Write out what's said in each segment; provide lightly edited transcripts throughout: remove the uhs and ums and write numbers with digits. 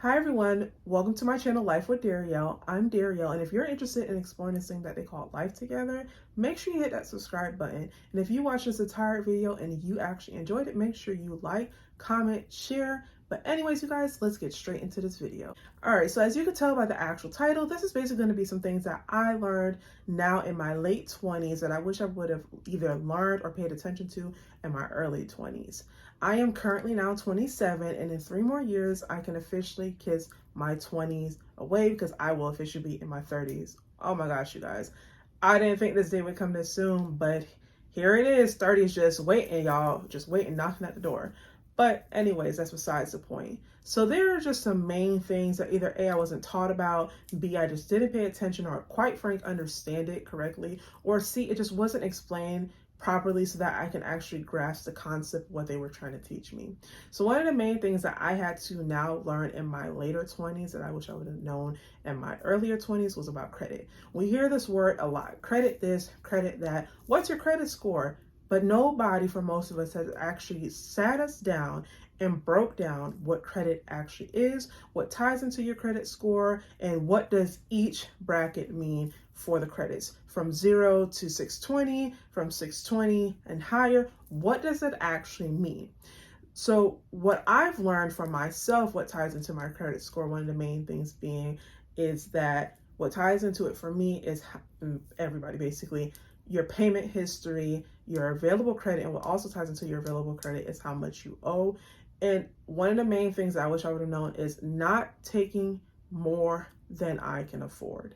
Hi everyone, welcome to my channel Life with Darielle. I'm Darielle, and if you're interested in exploring this thing that they call life together, make sure you hit that subscribe button. And if you watch this entire video and you actually enjoyed it, make sure you like, comment, share. But anyways, you guys, let's get straight into this video. All right, so as you can tell by the actual title, this is basically going to be some things that I learned now in my late 20s that I wish I would have either learned or paid attention to in my early 20s. I am currently now 27, and in 3 more years, I can officially kiss my 20s away because I will officially be in my 30s. Oh my gosh, you guys. I didn't think this day would come this soon, but here it is. 30 is just waiting, y'all. Just waiting, knocking at the door. But anyways, that's besides the point. So there are just some main things that either A, I wasn't taught about, B, I just didn't pay attention or quite frank understand it correctly, or C, it just wasn't explained properly so that I can actually grasp the concept of what they were trying to teach me. So one of the main things that I had to now learn in my later 20s that I wish I would have known in my earlier 20s was about credit. We hear this word a lot, credit this, credit that. What's your credit score? But nobody, for most of us, has actually sat us down and broke down what credit actually is, what ties into your credit score, and what does each bracket mean for the credits. From 0 to 620, from 620 and higher, what does it actually mean? So what I've learned from myself, what ties into my credit score, one of the main things being is that what ties into it for me is everybody basically, your payment history, your available credit, and what also ties into your available credit is how much you owe. And one of the main things I wish I would have known is not taking more than I can afford.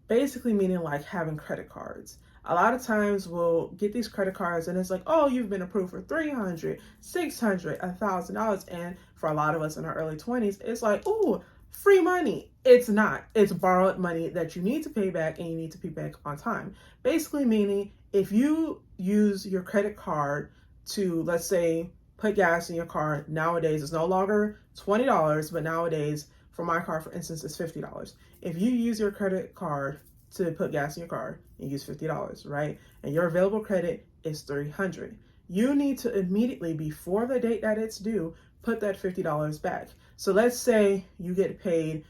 Basically meaning like having credit cards. A lot of times we'll get these credit cards and it's like, oh, you've been approved for $300, $600, $1,000. And for a lot of us in our early 20s, it's like, oh, free money. It's not. It's borrowed money that you need to pay back and you need to pay back on time. Basically meaning if you use your credit card to, let's say, put gas in your car, nowadays it's no longer $20, but nowadays for my car, for instance, it's $50. If you use your credit card to put gas in your car and use $50, right? And your available credit is $300. You need to immediately, before the date that it's due, put that $50 back. So let's say you get paid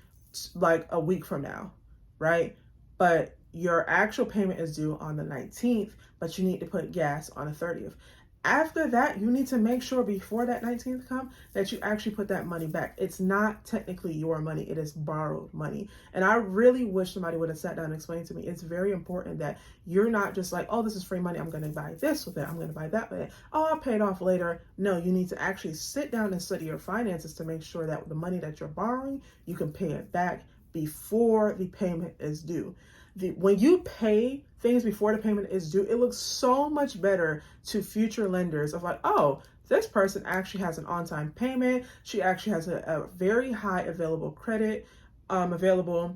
like a week from now, right? But your actual payment is due on the 19th, but you need to put gas on the 30th. After that, you need to make sure before that 19th come that you actually put that money back. It's not technically your money, it is borrowed money. And I really wish somebody would have sat down and explained to me. It's very important that you're not just like, oh, this is free money, I'm going to buy this with it, I'm going to buy that with it. Oh, I'll pay it off later. No, you need to actually sit down and study your finances to make sure that the money that you're borrowing, you can pay it back before the payment is due. When you pay things before the payment is due, it looks so much better to future lenders of like, oh, this person actually has an on-time payment. She actually has a very high available credit available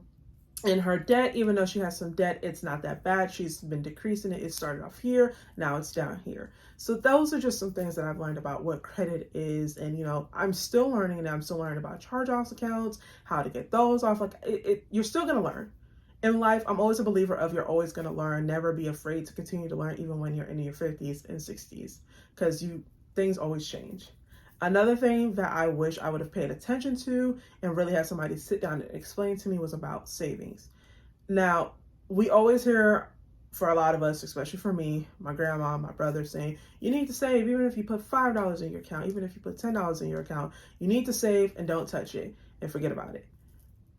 in her debt. Even though she has some debt, it's not that bad. She's been decreasing it. It started off here, now it's down here. So those are just some things that I've learned about what credit is. And, I'm still learning, and I'm still learning about charge-offs accounts, how to get those off. Like you're still going to learn. In life, I'm always a believer of you're always going to learn. Never be afraid to continue to learn, even when you're in your 50s and 60s, because things always change. Another thing that I wish I would have paid attention to and really had somebody sit down and explain to me was about savings. Now, we always hear, for a lot of us, especially for me, my grandma, my brother, saying, you need to save. Even if you put $5 in your account, even if you put $10 in your account, you need to save and don't touch it and forget about it.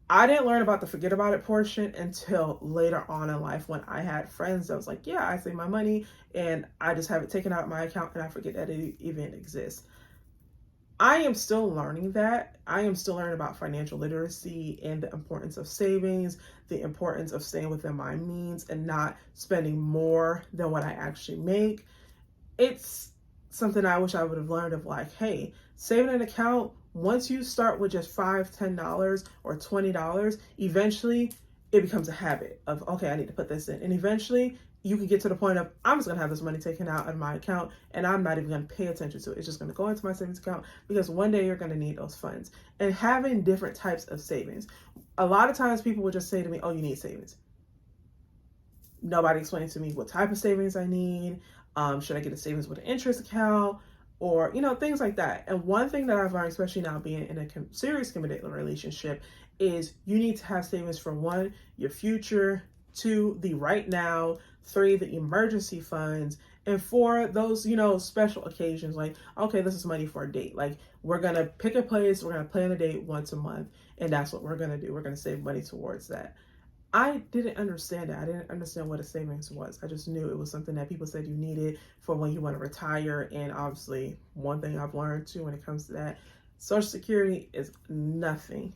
I didn't learn about the forget about it portion until later on in life when I had friends that was like, yeah, I save my money and I just have it taken out of my account and I forget that it even exists. I am still learning that. I am still learning about financial literacy and the importance of savings, the importance of staying within my means and not spending more than what I actually make. It's something I wish I would have learned of like, hey, saving an account, once you start with just $5, $10 or $20, eventually it becomes a habit of, okay, I need to put this in. And eventually you can get to the point of, I'm just gonna have this money taken out of my account and I'm not even gonna pay attention to it. It's just gonna go into my savings account because one day you're gonna need those funds. And having different types of savings. A lot of times people will just say to me, oh, you need savings. Nobody explains to me what type of savings I need. Should I get a savings with an interest account? or, you know, things like that. And one thing that I've learned, especially now being in a serious committed relationship, is you need to have savings for one, your future, two, the right now, three, the emergency funds, and four, those, you know, special occasions. Like, okay, this is money for a date. Like, we're gonna pick a place, we're gonna plan a date once a month, and that's what we're gonna do. We're gonna save money towards that. I didn't understand it. I didn't understand what a savings was. I just knew it was something that people said you needed for when you want to retire. And obviously, one thing I've learned too when it comes to that, Social Security is nothing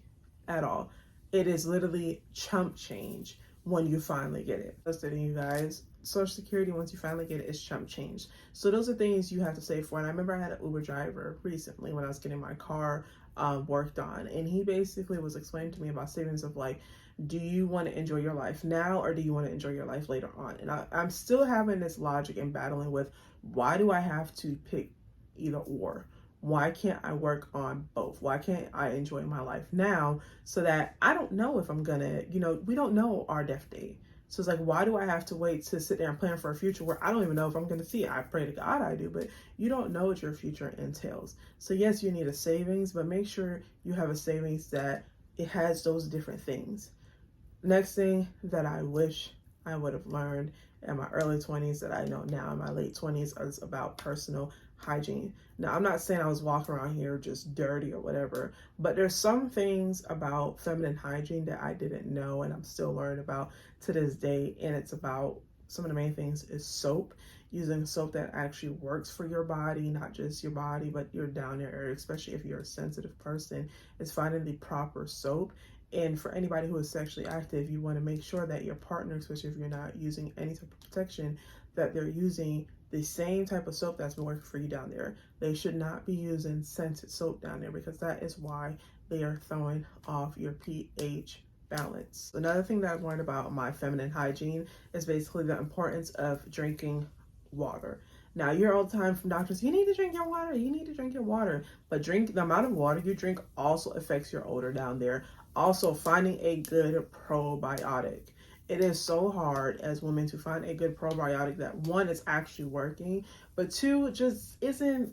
at all. It is literally chump change when you finally get it. Listen, you guys, Social Security, once you finally get it, is chump change. So those are things you have to save for. And I remember I had an Uber driver recently when I was getting my car worked on, and he basically was explaining to me about savings of like, do you want to enjoy your life now or do you want to enjoy your life later on? And I'm still having this logic and battling with, why do I have to pick either or? Why can't I work on both? Why can't I enjoy my life now so that I don't know if I'm gonna, you know, we don't know our death date. So it's like, why do I have to wait to sit there and plan for a future where I don't even know if I'm going to see it? I pray to God I do, but you don't know what your future entails. So yes, you need a savings, but make sure you have a savings that it has those different things. Next thing that I wish I would have learned in my early 20s that I know now in my late 20s is about personal hygiene. Now, I'm not saying I was walking around here just dirty or whatever, but there's some things about feminine hygiene that I didn't know and I'm still learning about to this day. And it's about, some of the main things is soap, using soap that actually works for your body, not just your body, but your down there area, especially if you're a sensitive person, is finding the proper soap. And for anybody who is sexually active, you want to make sure that your partner, especially if you're not using any type of protection, that they're using the same type of soap that's been working for you down there. They should not be using scented soap down there because that is why they are throwing off your pH balance. Another thing that I've learned about my feminine hygiene is basically the importance of drinking water. Now, you hear all the time from doctors, you need to drink your water, you need to drink your water. But drink, the amount of water you drink also affects your odor down there. Also, finding a good probiotic. It is so hard as women to find a good probiotic that one is actually working, but two just isn't,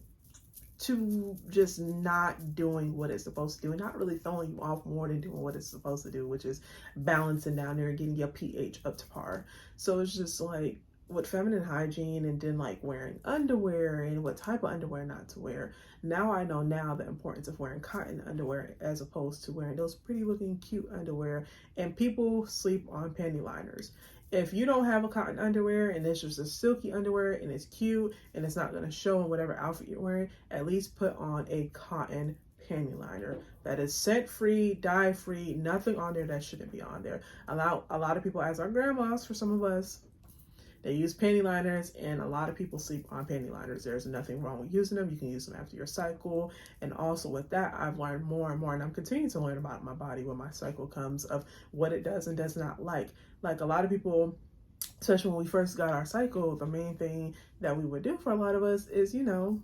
to just not doing what it's supposed to do and not really throwing you off more than doing what it's supposed to do, which is balancing down there and getting your pH up to par. So it's just like, with feminine hygiene and then like wearing underwear and what type of underwear not to wear. Now I know now the importance of wearing cotton underwear as opposed to wearing those pretty looking cute underwear. And people sleep on panty liners. If you don't have a cotton underwear and it's just a silky underwear and it's cute and it's not going to show in whatever outfit you're wearing, at least put on a cotton panty liner that is scent free, dye free, nothing on there that shouldn't be on there. A lot of people, as our grandmas, for some of us, they use panty liners, and a lot of people sleep on panty liners. There's nothing wrong with using them. You can use them after your cycle. And also with that, I've learned more and more, and I'm continuing to learn about my body when my cycle comes, of what it does and does not like. Like a lot of people, especially when we first got our cycle, the main thing that we would do for a lot of us is, you know,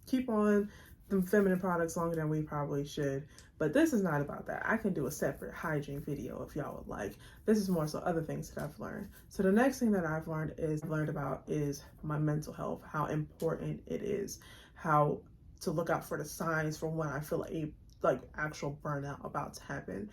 keep on the feminine products longer than we probably should. But this is not about that. I can do a separate hygiene video if y'all would like. This is more so other things that I've learned. So the next thing that I've learned about is my mental health, how important it is, how to look out for the signs for when I feel like actual burnout about to happen.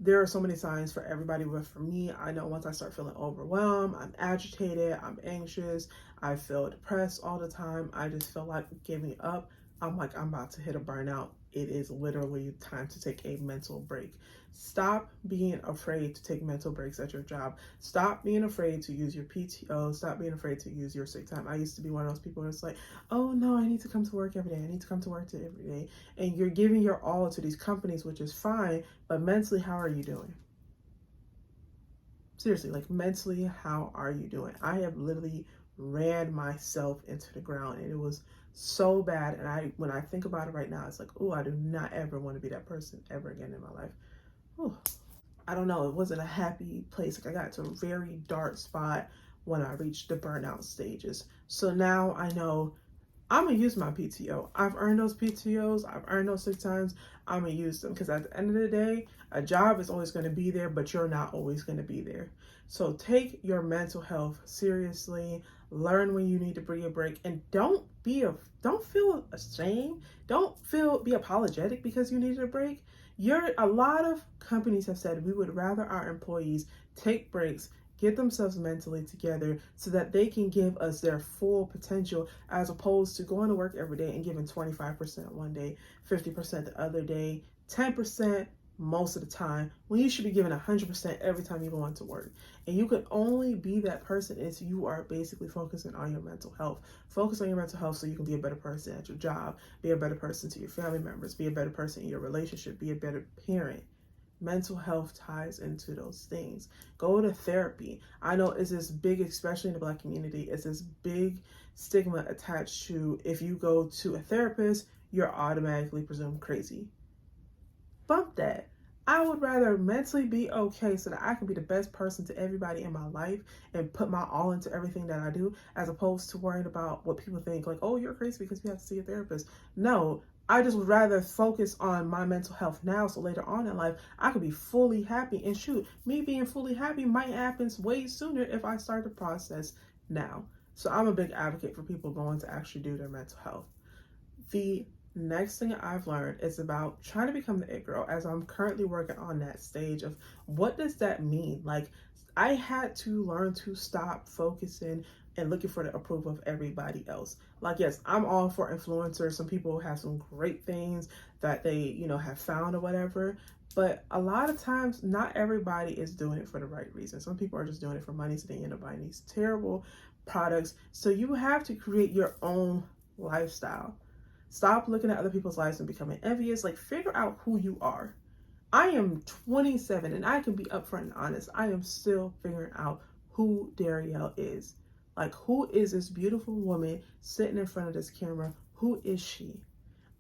There are so many signs for everybody, but for me, I know once I start feeling overwhelmed, I'm agitated, I'm anxious, I feel depressed all the time, I just feel like giving up. I'm like, I'm about to hit a burnout. It is literally time to take a mental break. Stop being afraid to take mental breaks at your job. Stop being afraid to use your PTO. Stop being afraid to use your sick time. I used to be one of those people that's like, oh no, I need to come to work every day. I need to come to work every day. And you're giving your all to these companies, which is fine, but mentally, how are you doing? Seriously, like mentally, how are you doing? I have literally ran myself into the ground, and it was so bad. And when I think about it right now, it's like, oh, I do not ever want to be that person ever again in my life. Ooh. I don't know. It wasn't a happy place. Like I got to a very dark spot when I reached the burnout stages. So now I know I'm gonna use my PTO. I've earned those PTOs, I've earned those sick times. I'm gonna use them because at the end of the day, a job is always gonna be there, but you're not always gonna be there. So take your mental health seriously. Learn when you need to bring a break, and don't feel ashamed. Be apologetic because you needed a break. A lot of companies have said we would rather our employees take breaks, get themselves mentally together so that they can give us their full potential, as opposed to going to work every day and giving 25% one day, 50% the other day, 10% most of the time, when you should be giving 100% every time you go into work. And you can only be that person if you are basically focusing on your mental health. Focus on your mental health so you can be a better person at your job, be a better person to your family members, be a better person in your relationship, be a better parent. Mental health ties into those things. Go to therapy. I know it's this big, especially in the Black community, it's this big stigma attached to if you go to a therapist, you're automatically presumed crazy. Bump that. I would rather mentally be okay so that I can be the best person to everybody in my life and put my all into everything that I do, as opposed to worrying about what people think, like, oh, you're crazy because you have to see a therapist. No, I just would rather focus on my mental health now so later on in life I could be fully happy. And shoot, me being fully happy might happen way sooner if I start the process now. So I'm a big advocate for people going to actually do their mental health. The next thing I've learned is about trying to become the it girl, as I'm currently working on that stage of what does that mean? Like, I had to learn to stop focusing and looking for the approval of everybody else. Like, yes, I'm all for influencers. Some people have some great things that they, have found or whatever. But a lot of times, not everybody is doing it for the right reason. Some people are just doing it for money, so they end up buying these terrible products. So you have to create your own lifestyle. Stop looking at other people's lives and becoming envious. Like, figure out who you are. I am 27 and I can be upfront and honest. I am still figuring out who Darielle is. Like, who is this beautiful woman sitting in front of this camera? Who is she?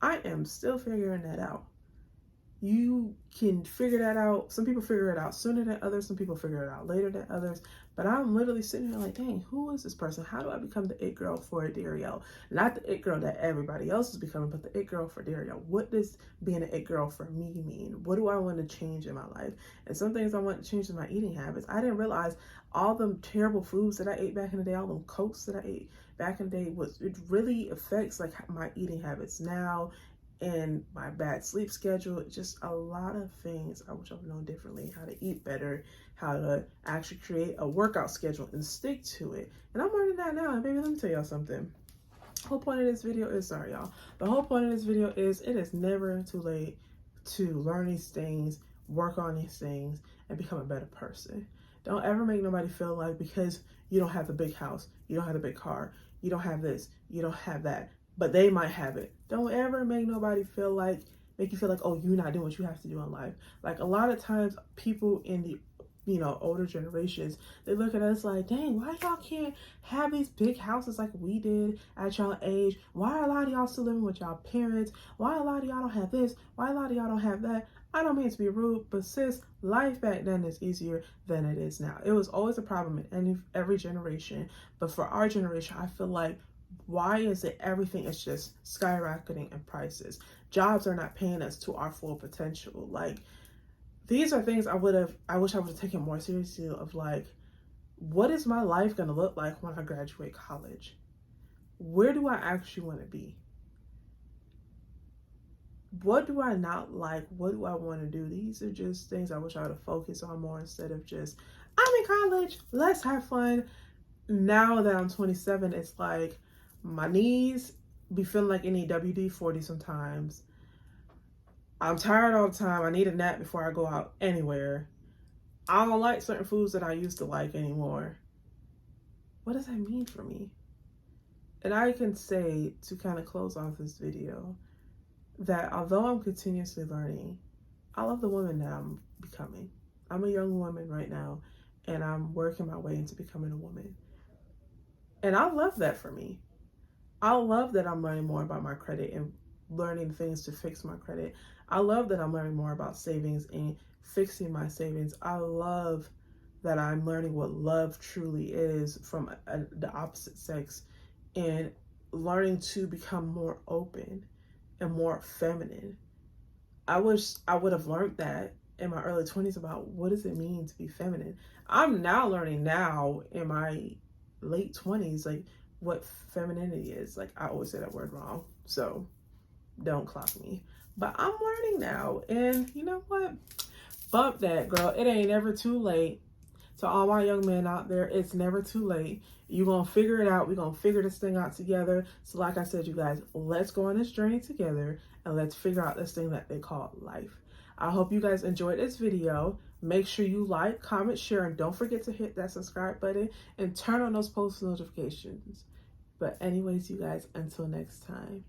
I am still figuring that out. You can figure that out. Some people figure it out sooner than others. Some people figure it out later than others. But I'm literally sitting here like, dang, who is this person? How do I become the it girl for Darielle? Not the it girl that everybody else is becoming, but the it girl for Darielle. What does being an it girl for me mean? What do I want to change in my life? And some things I want to change in my eating habits. I didn't realize all them terrible foods that I ate back in the day, all them Cokes that I ate back in the day, it really affects like my eating habits now, and my bad sleep schedule. Just a lot of things I wish I would known differently. How to eat better, how to actually create a workout schedule and stick to it. And I'm learning that now. And baby, let me tell y'all something. The whole point of this video is, sorry y'all, the whole point of this video is it is never too late to learn these things, work on these things, and become a better person. Don't ever make nobody feel like because you don't have the big house, you don't have the big car, you don't have this, you don't have that, but they might have it. Don't ever make nobody make you feel like, oh, you're not doing what you have to do in life. Like, a lot of times people in the older generations, they look at us like, dang, why y'all can't have these big houses like we did at y'all age? Why are a lot of y'all still living with y'all parents? Why a lot of y'all don't have this? Why a lot of y'all don't have that? I don't mean to be rude, but sis, life back then is easier than it is now. It was always a problem in every generation, but for our generation, I feel like, why is it everything is just skyrocketing in prices? Jobs are not paying us to our full potential. Like, these are things I wish I would have taken more seriously, of like, what is my life going to look like when I graduate college? Where do I actually want to be? What do I not like? What do I want to do? These are just things I wish I would have focused on more, instead of just, I'm in college, let's have fun. Now that I'm 27, it's like my knees be feeling like any WD-40 sometimes. I'm tired all the time. I need a nap before I go out anywhere. I don't like certain foods that I used to like anymore. What does that mean for me? And I can say, to kind of close off this video, that although I'm continuously learning, I love the woman that I'm becoming. I'm a young woman right now, and I'm working my way into becoming a woman. And I love that for me. I love that I'm learning more about my credit and learning things to fix my credit. I love that I'm learning more about savings and fixing my savings. I love that I'm learning what love truly is from the opposite sex, and learning to become more open and more feminine. I wish I would have learned that in my early 20s about what does it mean to be feminine. I'm now learning now in my late 20s, like what femininity is. Like I always say that word wrong, so don't clock me. But I'm learning now, and you know what? Bump that, girl. It ain't ever too late. To all my young men out there, it's never too late. You're going to figure it out. We're going to figure this thing out together. So like I said, you guys, let's go on this journey together and let's figure out this thing that they call life. I hope you guys enjoyed this video. Make sure you like, comment, share, and don't forget to hit that subscribe button and turn on those post notifications. But anyways, you guys, until next time.